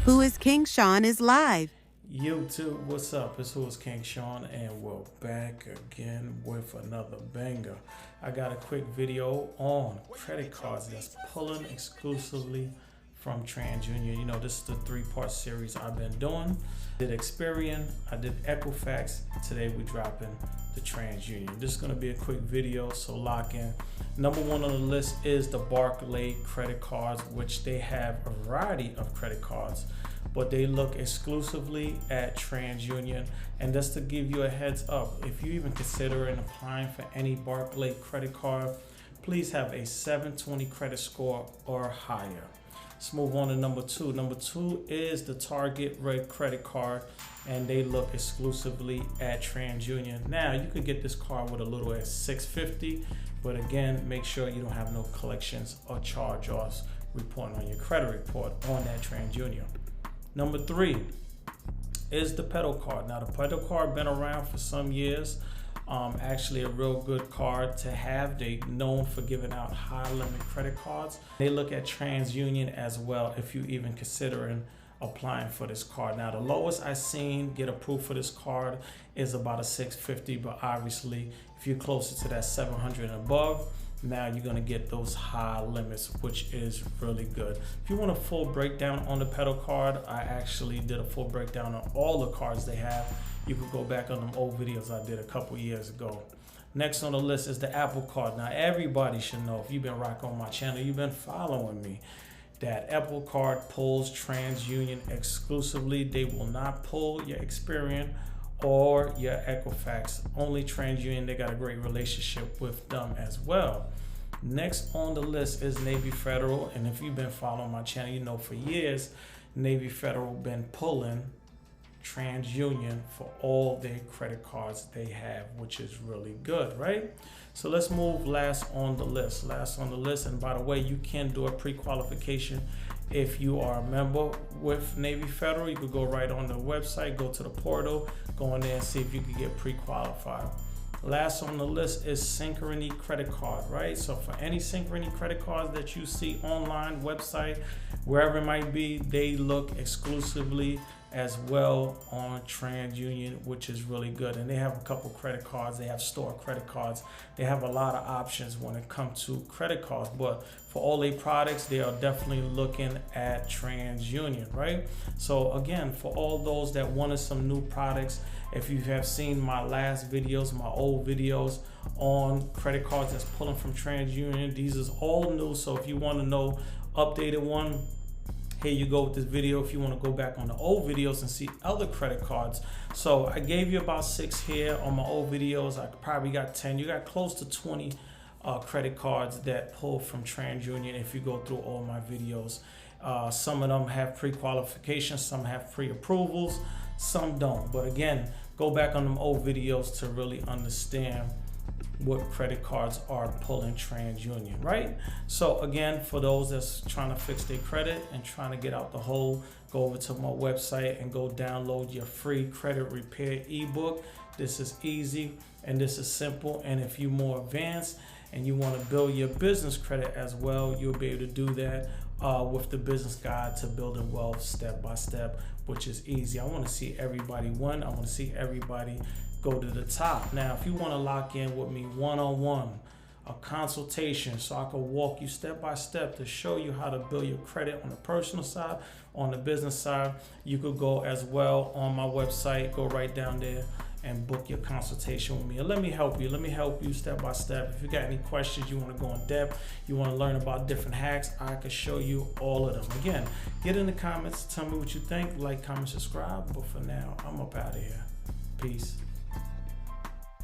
Whoiskingshawn is live. YouTube, what's up? It's Whoiskingshawn, and we're back again with another banger. I got a quick video on credit cards that's pulling exclusively from Transunion. You know, this is the three-part series I've been doing. I did Experian, I did Equifax. Today we're dropping the Transunion. This is going to be a quick video, so lock in. Number one on the list is the Barclay credit cards, which they have a variety of credit cards, but they look exclusively at Transunion. And just to give you a heads up, if you even considering applying for any Barclay credit card, please have a 720 credit score or higher. Let's move on to number two. Number two is the Target Red credit card, and they look exclusively at Transunion. Now, you could get this card with a little as $650, but again, make sure you don't have no collections or charge-offs reporting on your credit report on that Transunion. Number three is the pedal card. Now, the pedal card been around for some years. Actually a real good card to have. They known for giving out high limit credit cards. They look at Transunion as well if you even considering applying for this card. Now, the lowest I seen get approved for this card is about a $650, but obviously if you're closer to that $700 and above, now you're going to get those high limits, which is really good. If you want a full breakdown on the pedal card, I actually did a full breakdown on all the cards they have. You could go back on them old videos I did a couple years ago. Next on the list is the Apple card. Now, everybody should know, if you've been rocking on my channel, you've been following me, that Apple card pulls Transunion exclusively. They will not pull your Experian or your Equifax. Only Transunion. They got a great relationship with them as well. Next on the list is Navy Federal, and if you've been following my channel, you know for years Navy Federal been pulling Transunion for all their credit cards they have, which is really good, right? So let's move last on the list. Last on the list, and by the way, you can do a pre-qualification if you are a member with Navy Federal. You could go right on the website, go to the portal, go in there and see if you could get pre-qualified. Last on the list is Synchrony credit card, right? So for any Synchrony credit cards that you see online, website, wherever it might be, they look exclusively as well on Transunion, which is really good. And they have a couple credit cards. They have store credit cards. They have a lot of options when it comes to credit cards, but for all their products, they are definitely looking at Transunion, right? So again, for all those that wanted some new products, if you have seen my last videos, my old videos on credit cards that's pulling from Transunion, these is all new. So if you want to know updated one, here you go with this video. If you want to go back on the old videos and see other credit cards. So I gave you about 6 here on my old videos. I probably got 10. You got close to 20 credit cards that pull from Transunion if you go through all my videos. Some of them have pre-qualification, some have pre-approvals, some don't. But again, go back on them old videos to really understand what credit cards are pulling Transunion, right? So again, for those that's trying to fix their credit and trying to get out the hole, go over to my website and go download your free credit repair ebook. This is easy and this is simple. And if you're more advanced and you want to build your business credit as well, you'll be able to do that with the business guide to building wealth step by step, which is easy. I want to see everybody win. I want to see everybody go to the top. Now, if you want to lock in with me one-on-one, a consultation, so I can walk you step by step to show you how to build your credit on the personal side, on the business side, you could go as well on my website. Go right down there and book your consultation with me. And let me help you. Let me help you step by step. If you got any questions, you want to go in depth, you want to learn about different hacks, I can show you all of them. Again, get in the comments, tell me what you think, like, comment, subscribe. But for now, I'm up out of here. Peace.